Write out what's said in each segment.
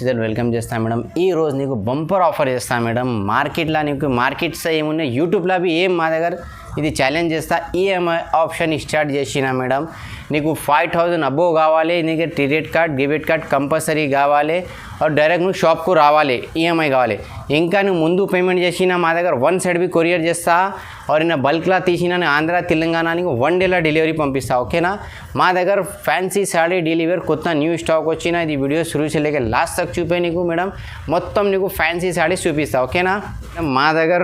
Welcome చేస్తాను madam. ఈ రోజు నీకు బంపర్ ఆఫర్ చేస్తాను మేడం. మార్కెట్లో నీకు మార్కెట్స్ ఏమున్నాయి, యూట్యూబ్లో అవి ఏం మా దగ్గర ఇది ఛాలెంజ్ చేస్తా. ఈఎంఐ ఆప్షన్ స్టార్ట్ చేసిన మేడం. నీకు 5000 అబోవ్ కావాలి, నీకు credit card debit card compulsory కావాలి, డైరెక్ట్ నువ్వు షాప్కు రావాలి, ఈఎంఐ కావాలి. ఇంకా నువ్వు ముందు పేమెంట్ చేసినా మా దగ్గర 1 సైడ్ బి కొరియర్ చేస్తా, और इन बल्कला तीसिना आंध्र तेलंगाना 1 डेला डिलीवरी पंपिस्ता. ओकेना मा दर फैंसी साड़ी डिलीवर कोत्त न्यू स्टॉक वच्चिना इदी वीडियो शुरू से लेके लास्ट तक चूपे नीकु मैडम मोत्तम नीकु फैंसी साड़ी चूपिस्ता. ओकेना मा दर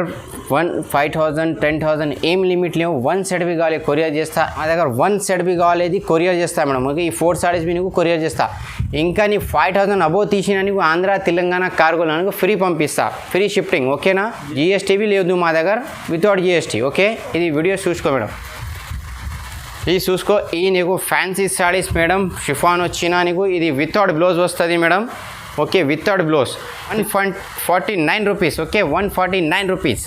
5000 10,000 ఏం లిమిట్ లేవు. 1 సెట్ బి కావాలి కొరియర్ చేస్తా. మా దగ్గర 1 సెట్ బి కావాలి ఇది కొరియర్ చేస్తా మేడం. ఓకే, ఈ 4 సారీస్ బి నీకు కొరియర్ చేస్తా. ఇంకా నీ 5000 అబోవ్ తీసినా నీకు ఆంధ్ర తెలంగాణ కార్గోలో నీకు ఫ్రీ పంపిస్తా, ఫ్రీ షిఫ్టింగ్. ఓకేనా, జిఎస్టీ బి లేదు మా దగ్గర, వితౌట్ జిఎస్టీ. ఓకే, ఇది వీడియో చూసుకో మేడం. ఇది చూసుకో, ఈ నీకు ఫ్యాన్సీ సారీస్ మేడం. షిఫాన్ వచ్చినా నీకు ఇది వితౌట్ బ్లౌజ్ వస్తుంది madam. Okay, without blouse 149 rupees. Okay, 149 rupees.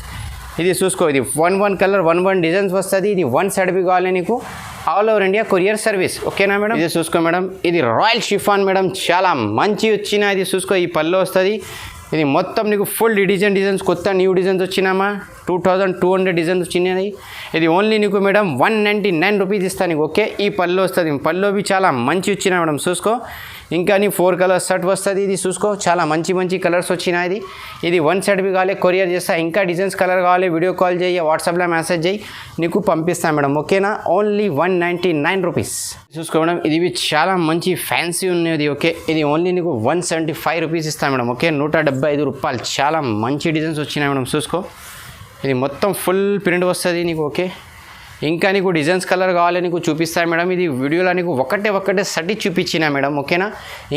ఇది చూసుకో, ఇది 1 కలర్ 1 డిజైన్స్ వస్తుంది. ఇది 1 సైడ్ బి కావాలి నీకు, all over India courier service. ఓకేనా మేడం. ఇది చూసుకో మేడం, ఇది రాయల్ షిఫాన్ మేడం, చాలా మంచి వచ్చిన. ఇది చూసుకో, ఈ పళ్ళు వస్తుంది. ఇది మొత్తం నీకు ఫుల్ డిజైన్స్ కొత్త న్యూ డిజైన్స్ వచ్చినామా, 2200 డిజైన్స్ వచ్చినాయి. ఇది ఓన్లీ నీకు మేడం 199 రూపీస్ ఇస్తాను నీకు. ఓకే, ఈ పళ్ళు వస్తుంది. పళ్ళు బి చాలా మంచి వచ్చినా మేడం. చూసుకో, ఇంకా నీ 4 కలర్స్ షర్ట్ వస్తుంది. ఇది చూసుకో, చాలా మంచి కలర్స్ వచ్చినాయి. ఇది 1 సెట్ బి కావాలి కొరియర్ చేస్తా. ఇంకా డిజైన్స్ కలర్ కావాలి వీడియో కాల్ చేయి, వాట్సాప్లో మెసేజ్ చేయి, నీకు పంపిస్తాను మేడం. ఓకేనా, ఓన్లీ 199 రూపీస్. చూసుకో మేడం, ఇది చాలా మంచి ఫ్యాన్సీ ఉన్నది. ఓకే, ఇది ఓన్లీ నీకు 175 రూపీస్ ఇస్తాను మేడం. ఓకే, 175 రూపాయలు. చాలా మంచి డిజైన్స్ వచ్చినాయి మేడం. చూసుకో, ఇది మొత్తం ఫుల్ ప్రింట్ వస్తుంది నీకు. ఓకే, ఇంకా నీకు డిజైన్స్ కలర్ కావాలి నీకు చూపిస్తాను మేడం. ఇది వీడియోలో నీకు ఒకటే సటి చూపించిన మేడం. ఓకేనా,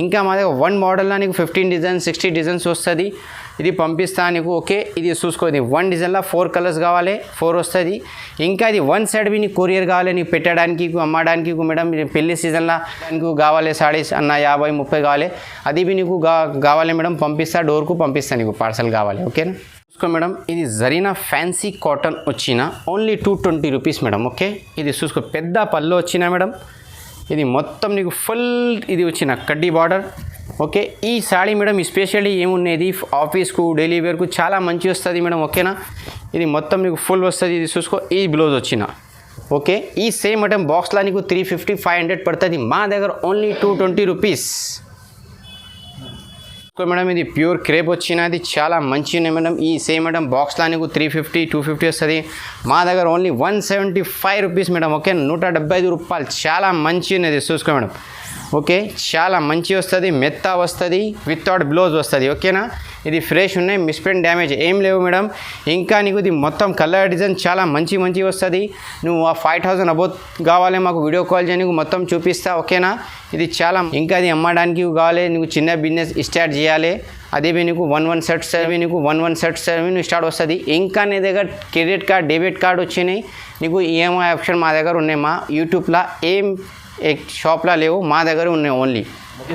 ఇంకా మా దగ్గర 1 మోడల్లో నీకు 15 డిజైన్స్ 60 డిజైన్స్ వస్తుంది. ఇది పంపిస్తాను నీకు. ఓకే, ఇది చూసుకో, ఇది 1 డిజైన్లో 4 కలర్స్ కావాలి, 4 వస్తుంది. ఇంకా ఇది 1 సైడ్ బి నీకు కొరియర్ కావాలి, నీకు పెట్టడానికి అమ్మడానికి మేడం. పెళ్లి సీజన్లో నీకు కావాలి సారీస్ అన్న 50-30 కావాలి, అది బి నీకు కావాలి మేడం. పంపిస్తా, డోర్కు పంపిస్తాను నీకు పార్సల్ కావాలి. ఓకేనా, చూసుకో మేడం, ఇది జరీనా ఫ్యాన్సీ కాటన్ వచ్చిన ఓన్లీ 220 రూపీస్ మేడం. ఓకే, ఇది చూసుకో, పెద్ద పళ్ళు వచ్చిన మేడం. ఇది మొత్తం నీకు ఫుల్ ఇది వచ్చిన కడ్డీ బార్డర్. ఓకే, ఈ సాడీ మేడం ఎస్పెషల్లీ ఏమున్నది ఆఫీస్కు డైలీ వేర్కు చాలా మంచి వస్తుంది మేడం. ఓకేనా, ఇది మొత్తం నీకు ఫుల్ వస్తుంది. ఇది చూసుకో, ఈ బ్లౌజ్ వచ్చిన. ఓకే, ఈ సేమ్ ఐటమ్ బాక్స్లో నీకు 350-500 పడుతుంది. మా దగ్గర ఓన్లీ 220 రూపీస్. మేడం, ఇది ప్యూర్ క్రేప్ వచ్చినది, చాలా మంచి ఉన్నాయి మేడం. ఈ సేమ్ ఐటమ్ బాక్స్లో నీకు 350-250 వస్తుంది. మా దగ్గర ఓన్లీ 175 రూపీస్ మేడం. ఓకే, 175 రూపాయలు. చాలా మంచి ఉన్నది. చూసుకో మేడం. ఓకే, చాలా మంచి వస్తుంది, మెత్త వస్తుంది, వితౌట్ బ్లౌజ్ వస్తుంది. ఓకేనా, ఇది ఫ్రెష్ ఉన్నాయి, మిస్ప్రింట్ డ్యామేజ్ ఏం లేవు మేడం. ఇంకా నీకు ఇది మొత్తం కలర్ డిజైన్ చాలా మంచి వస్తుంది. నువ్వు ఆ 5000 అబోవ్ కావాలి మాకు వీడియో కాల్ చేయి, నీకు మొత్తం చూపిస్తా. ఓకేనా, ఇది చాలా ఇంకా అది అమ్మడానికి కావాలి, నీకు చిన్న బిజినెస్ స్టార్ట్ చేయాలి, అదే నీకు 1 సెట్ సర్వీ నీకు 1 సెట్ సర్వీ నువ్వు స్టార్ట్ వస్తుంది. ఇంకా నీ దగ్గర క్రెడిట్ కార్డ్ డెబిట్ కార్డ్ వచ్చినాయి, నీకు ఈఎంఐ ఆప్షన్ మా దగ్గర ఉన్నాయి. మా యూట్యూబ్లో ఏం షాప్లో లేవు, మా దగ్గర ఉన్నాయి ఓన్లీ.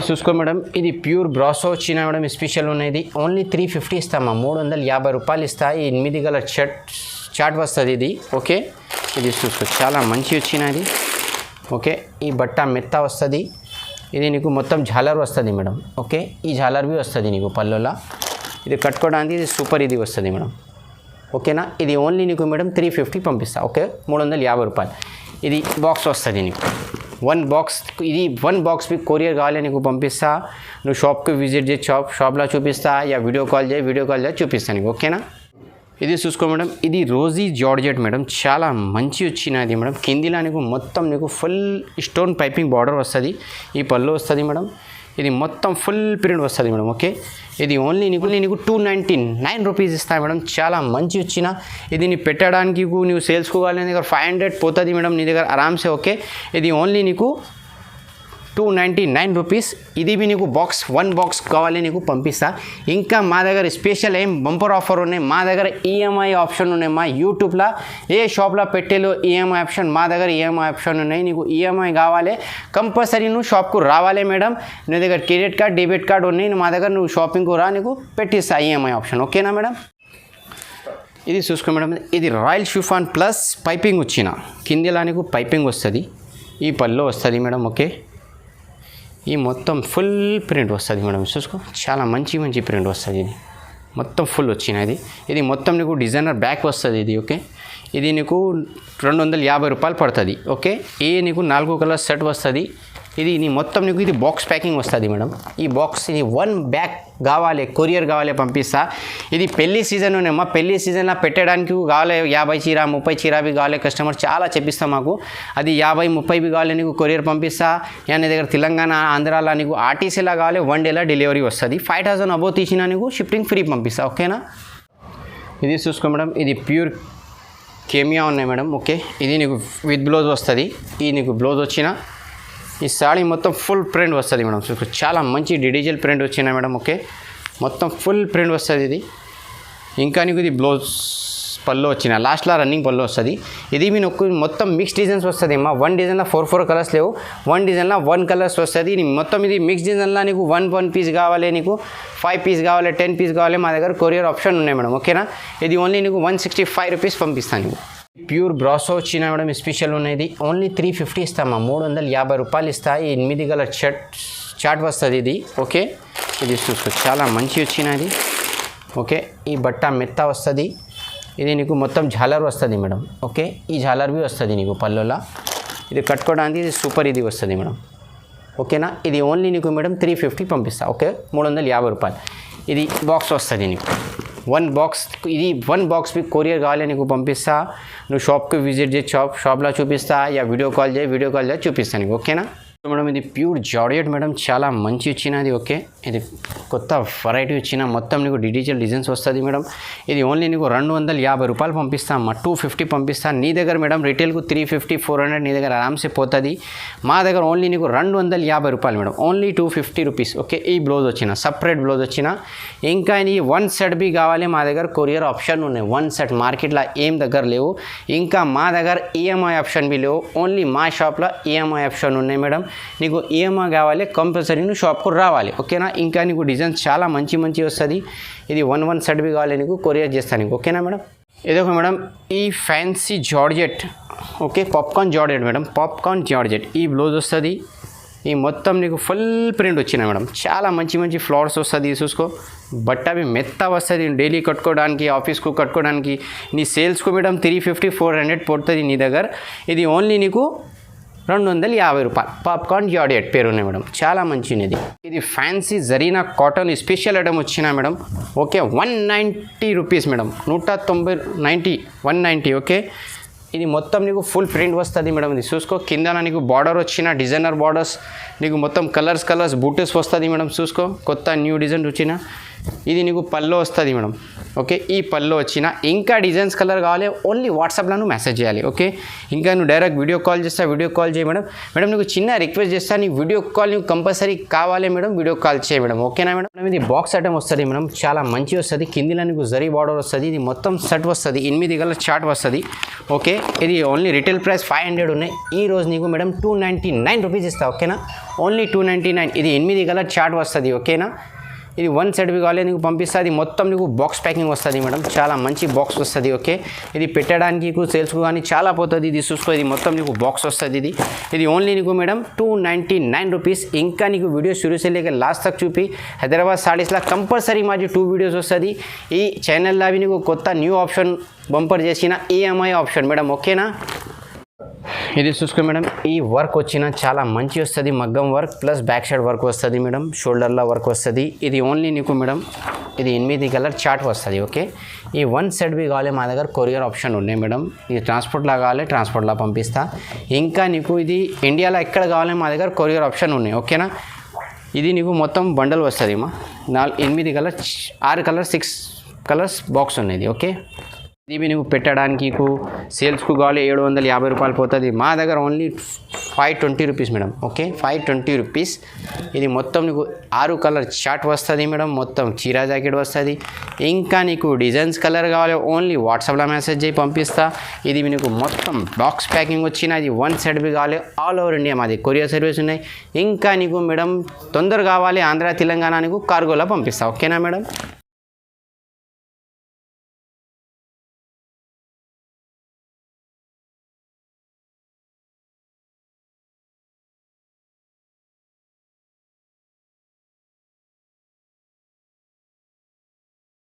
చూసుకో మేడం, ఇది ప్యూర్ బ్రాసో వచ్చిన మేడం, స్పెషల్ ఉన్నది. ఓన్లీ 350 ఇస్తామా, 350 రూపాయలు ఇస్తా. ఈ 8 కలర్ చాట్ వస్తుంది ఇది. ఓకే, ఇది చూసుకో, చాలా మంచి వచ్చినది. ఓకే, ఈ బట్ట మెత్త వస్తుంది. ఇది నీకు మొత్తం ఝాలర్ వస్తుంది మేడం. ఓకే, ఈ ఝాలర్ బి వస్తుంది నీకు పళ్ళులా. ఇది కట్టుకోవడానికి ఇది సూపర్ ఇది వస్తుంది మేడం. ఓకేనా, ఇది ఓన్లీ నీకు మేడం 350 పంపిస్తా. ఓకే, 350 రూపాయలు. ఇది బాక్స్ వస్తుంది నీకు 1 బాక్స్. ఇది 1 బాక్స్ బి కొరియర్ కావాలి నీకు పంపిస్తా. నువ్వు షాప్కి విజిట్ చేయి, షాప్లో చూపిస్తా, యా వీడియో కాల్ చేయి చూపిస్తాను నీకు. ఓకేనా, ఇది చూసుకో మేడం, ఇది రోజీ జార్జెట్ మేడం, చాలా మంచి వచ్చినది మేడం. కిందిలా నీకు మొత్తం నీకు ఫుల్ స్టోన్ పైపింగ్ బార్డర్ వస్తుంది. ఈ పళ్ళు వస్తుంది మేడం. ఇది మొత్తం ఫుల్ ప్రింట్ వస్తుంది మేడం. ఓకే, ఇది ఓన్లీ నీకు 299 రూపీస్ ఇస్తాను మేడం. చాలా మంచి వచ్చిన. ఇది నీ పెట్టడానికి నువ్వు సేల్స్కు కావాలి, నీ దగ్గర 500 పోతుంది మేడం నీ దగ్గర ఆరామ్సే. ఓకే, ఇది ఓన్లీ నీకు 299 రూపీస్. ఇది బి నీకు 1 బాక్స్ కావాలి నీకు పంపిస్తా. ఇంకా మా దగ్గర స్పెషల్ ఏం బంపర్ ఆఫర్ ఉన్నాయి. మా దగ్గర ఈఎంఐ ఆప్షన్ ఉన్నాయి. మా యూట్యూబ్లో ఏ షాప్లో పెట్టేలో ఈఎంఐ ఆప్షన్, మా దగ్గర ఈఎంఐ ఆప్షన్ ఉన్నాయి. నీకు ఈఎంఐ కావాలి కంపల్సరీ నువ్వు షాప్కు రావాలి మేడం. నీ దగ్గర క్రెడిట్ కార్డ్ డెబిట్ కార్డ్ ఉన్నాయి, మా దగ్గర నువ్వు షాపింగ్కు రా, నీకు పెట్టిస్తా ఈఎంఐ ఆప్షన్. ఓకేనా మేడం. ఇది చూసుకో మేడం, ఇది రాయల్ షిఫాన్ ప్లస్ పైపింగ్ వచ్చిన. కిందిలా నీకు పైపింగ్ వస్తుంది, ఈ పళ్ళు వస్తుంది మేడం. ఓకే, ఈ మొత్తం ఫుల్ ప్రింట్ వస్తుంది మేడం, చూసుకో చాలా మంచి మంచి ప్రింట్ వస్తుంది. ఇది మొత్తం ఫుల్ వచ్చినది. ఇది మొత్తం నీకు డిజైనర్ బ్యాక్ వస్తుంది ఇది. ఓకే, ఇది నీకు 250 రూపాయలు పడుతుంది. ఓకే, నీకు 4 కలర్ సెట్ వస్తుంది. ఇది మొత్తం నీకు ఇది బాక్స్ ప్యాకింగ్ వస్తుంది మేడం. ఈ బాక్స్ ఇది 1 బ్యాగ్ కావాలి, కొరియర్ కావాలి పంపిస్తా. ఇది పెళ్లి సీజన్ ఉన్నమ్మా, పెళ్లి సీజన్లో పెట్టడానికి కావాలి 50 చీర 30 చీర బి కావాలి. కస్టమర్ చాలా చెప్పిస్తాం మాకు, అది 50-30 బి కావాలి నీకు కొరియర్ పంపిస్తా. నీ దగ్గర తెలంగాణ ఆంధ్రాలో నీకు ఆర్టీసీలా కావాలి 1 డేలో డెలివరీ వస్తుంది. 5000 అబోవ్ తీసినా నీకు షిఫ్టింగ్ ఫ్రీ పంపిస్తా. ఓకేనా, ఇది చూసుకో మేడం, ఇది ప్యూర్ కేమియా ఉన్నాయి మేడం. ఓకే, ఇది నీకు విత్ బ్లౌజ్ వస్తుంది. ఈ నీకు బ్లౌజ్ వచ్చిన ఈ సాడీ మొత్తం ఫుల్ ప్రింట్ వస్తుంది మేడం. చూసుకో చాలా మంచి డిజిటల్ ప్రింట్ వచ్చినా మేడం. ఓకే, మొత్తం ఫుల్ ప్రింట్ వస్తుంది ఇది. ఇంకా నీకు ఇది బ్లౌజ్ పళ్ళు వచ్చిన లాస్ట్లో రన్నింగ్ పళ్ళు వస్తుంది. ఇది మీ మొత్తం మిక్స్ డిజైన్స్ వస్తుంది అమ్మా. 1 డిజైన్లో 4 కలర్స్ లేవు, 1 డిజైన్లో 1 కలర్స్ వస్తుంది. మొత్తం ఇది మిక్స్ డిజైన్లో నీకు 1 పీస్ కావాలి, నీకు 5 పీస్ కావాలి, 10 పీస్ కావాలి, మా దగ్గర కొరియర్ ఆప్షన్ ఉన్నాయి మేడం. ఓకేనా, ఇది ఓన్లీ నీకు 165 రూపీస్ పంపిస్తాను. నీకు ప్యూర్ బ్రాసో వచ్చినా మేడం స్పెషల్ ఉన్నది. ఓన్లీ 350 ఇస్తామా, 350 రూపాయలు ఇస్తా. ఈ 8 కలర్ చాట్ వస్తుంది ఇది. ఓకే, ఇది చూసుకో చాలా మంచి వచ్చినది. ఓకే, ఈ బట్ట మెత్త వస్తుంది. ఇది నీకు మొత్తం ఝాలర్ వస్తుంది మేడం. ఓకే, ఈ ఝాలర్ బి వస్తుంది నీకు పళ్ళులా. ఇది కట్టుకోవడానికి ఇది సూపర్ ఇది వస్తుంది మేడం. ఓకేనా, ఇది ఓన్లీ నీకు మేడం 350 పంపిస్తా. ఓకే, 350 రూపాయలు. ఇది బాక్స్ వస్తుంది నీకు 1 బాక్స్. ఇది 1 బాక్స్ బి కొరియర్ కావాలి నీకు పంపిస్తా. నువ్వు షాప్కి విజిట్ చేయి, షాప్లో చూపిస్తా, వీడియో కాల్ చేయి చూపిస్తాను నీకు. ఓకేనా మేడం, ఇది ప్యూర్ జార్జెట్ మేడం, చాలా మంచి వచ్చినది. ఓకే, ఇది కొత్త వెరైటీ వచ్చిన మొత్తం నీకు డిజిటల్ డిజైన్స్ వస్తుంది మేడం. ఇది ఓన్లీ నీకు 250 రూపాయలు పంపిస్తా అమ్మా, 250 పంపిస్తా. నీ దగ్గర మేడం రిటైల్కు 350-400 నీ దగ్గర ఆరామ్సే పోతుంది. మా దగ్గర ఓన్లీ నీకు 250 రూపాయలు మేడం, ఓన్లీ 250 రూపీస్. ఓకే, ఈ బ్లౌజ్ వచ్చిన సపరేట్ బ్లౌజ్ వచ్చిన. ఇంకా నీ 1 సెట్ బి కావాలి, మా దగ్గర కొరియర్ ఆప్షన్ ఉన్నాయి. 1 సెట్ మార్కెట్లో ఏం దగ్గర లేవు. ఇంకా మా దగ్గర ఈఎంఐ ఆప్షన్ బి లేవు, ఓన్లీ మా షాప్లో ఈఎంఐ ఆప్షన్ ఉన్నాయి మేడం. నీకు ఈఎంఐ కావాలి కంపల్సరీ నువ్వు షాప్కు రావాలి. ఓకేనా, ఇంకా నీకు డిజైన్స్ చాలా మంచి వస్తుంది. ఇది 1 సెట్ బి కావాలి నీకు కొరియర్ చేస్తాను నీకు. ఓకేనా మేడం, ఇదొక మేడం ఈ fancy georgette. Okay, popcorn georgette madam, popcorn georgette. ఈ బ్లౌజ్ వస్తుంది. ఈ మొత్తం నీకు ఫుల్ ప్రింట్ వచ్చిన మేడం, చాలా మంచి ఫ్లవర్స్ వస్తుంది. చూసుకో బట్ట అవి మెత్త వస్తుంది, డైలీ కట్టుకోవడానికి, ఆఫీస్కు కట్టుకోవడానికి. నీ సేల్స్కు మేడం 350-400 పడుతుంది నీ దగ్గర. ఇది ఓన్లీ నీకు 250 రూపాయలు. పాప్కార్న్ జార్జెట్ పేరు ఉన్నాయి మేడం, చాలా మంచిది. ఇది ఫ్యాన్సీ జరీనా కాటన్ స్పెషల్ ఐటమ్ వచ్చిన madam. Okay, 190 rupees madam, 190. Okay, ఇది మొత్తం నీకు ఫుల్ ప్రింట్ వస్తుంది మేడం. ఇది చూసుకో కింద నీకు బార్డర్ వచ్చిన డిజైనర్ బార్డర్స్, నీకు మొత్తం కలర్స్ బూటెస్ వస్తుంది మేడం. చూసుకో కొత్త న్యూ డిజైన్ వచ్చిన. ఇది నీకు పళ్ళు వస్తుంది మేడం. ఓకే, ఈ పళ్ళు వచ్చిన. ఇంకా డిజైన్స్ కలర్ కావాలి, ఓన్లీ వాట్సాప్లో నువ్వు మెసేజ్ చేయాలి. ఓకే, ఇంకా నువ్వు డైరెక్ట్ వీడియో కాల్ చేయి మేడం. నీకు చిన్న రిక్వెస్ట్ చేస్తా, నీ వీడియో కాల్ నీకు కంపల్సరీ కావాలి మేడం, వీడియో కాల్ చేయి మేడం. ఓకేనా మేడం, ఇది బాక్స్ ఐటమ్ వస్తుంది మేడం, చాలా మంచి వస్తుంది. కిందిలో నీకు జరీ బార్డర్ వస్తుంది. ఇది మొత్తం సెట్ వస్తుంది, 8 కలర్ చార్ట్ వస్తుంది. ఓకే, ఇది ఓన్లీ రిటైల్ ప్రైస్ 500 ఉన్నాయి. ఈ రోజు నీకు మేడం 299 రూపీస్ ఇస్తా. ఓకేనా, ఓన్లీ 299. ఇది 8 కలర్ చార్ట్ వస్తుంది. ఓకేనా, ఇది 1 సెట్ బి కావాలి నీకు పంపిస్తా. ఇది మొత్తం నీకు బాక్స్ ప్యాకింగ్ వస్తుంది మేడం, చాలా మంచి బాక్స్ వస్తుంది. ఓకే, ఇది పెట్టడానికి సేల్స్కు కానీ చాలా పోతుంది. ఇది చూసుకో, ఇది మొత్తం నీకు బాక్స్ వస్తుంది. ఇది ఓన్లీ నీకు మేడం 299 రూపీస్. ఇంకా నీకు వీడియో शुरू से लेकर लास्ट तक చూపి హైదరాబాద్ సారీస్లో కంపల్సరీ మాది 2 వీడియోస్ వస్తుంది. ఈ ఛానల్లో అవి నీకు కొత్త న్యూ ఆప్షన్ బంపర్ చేసిన ఈఎంఐ ఆప్షన్ మేడం. ఓకేనా, ఇది చూసుకో మేడం, ఈ వర్క్ వచ్చిన చాలా మంచి వస్తుంది. మగ్గం work plus back side work వస్తుంది మేడం, షోల్డర్లో వర్క్ వస్తుంది. ఇది ఓన్లీ నీకు మేడం ఇది 8 కలర్ చార్ట్ వస్తుంది. ఓకే, ఈ 1 సెట్ బి కావాలి, మా దగ్గర కొరియర్ ఆప్షన్ ఉన్నాయి మేడం. ఇది ట్రాన్స్పోర్ట్లో కావాలి, ట్రాన్స్పోర్ట్లో పంపిస్తా. ఇంకా నీకు ఇది ఇండియాలో ఎక్కడ కావాలి, మా దగ్గర కొరియర్ ఆప్షన్ ఉన్నాయి. ఓకేనా, ఇది నీకు మొత్తం బండల్ వస్తుంది మా 8 కలర్ 6 కలర్ 6 కలర్స్ బాక్స్ ఉన్నది. ఓకే, ఇది నీకు పెట్టడానికి సేల్స్కు కావాలి 750 రూపాయలు పోతుంది. మా దగ్గర only 520 rupees madam. Okay, 520 rupees. ఇది మొత్తం నీకు 6 కలర్ చార్ట్ వస్తుంది మేడం, మొత్తం చీరా జాకెట్ వస్తుంది. ఇంకా నీకు డిజైన్స్ కలర్ కావాలి, ఓన్లీ వాట్సాప్లో మెసేజ్ చేయి పంపిస్తా. ఇది నీకు మొత్తం బాక్స్ ప్యాకింగ్ వచ్చిన. ఇది 1 సెట్ బి కావాలి, ఆల్ ఓవర్ ఇండియా మాది కొరియర్ సర్వీస్ ఉన్నాయి. ఇంకా నీకు మేడం తొందరగా కావాలి, ఆంధ్ర తెలంగాణ నీకు కార్గోలో పంపిస్తా. ఓకేనా మేడం.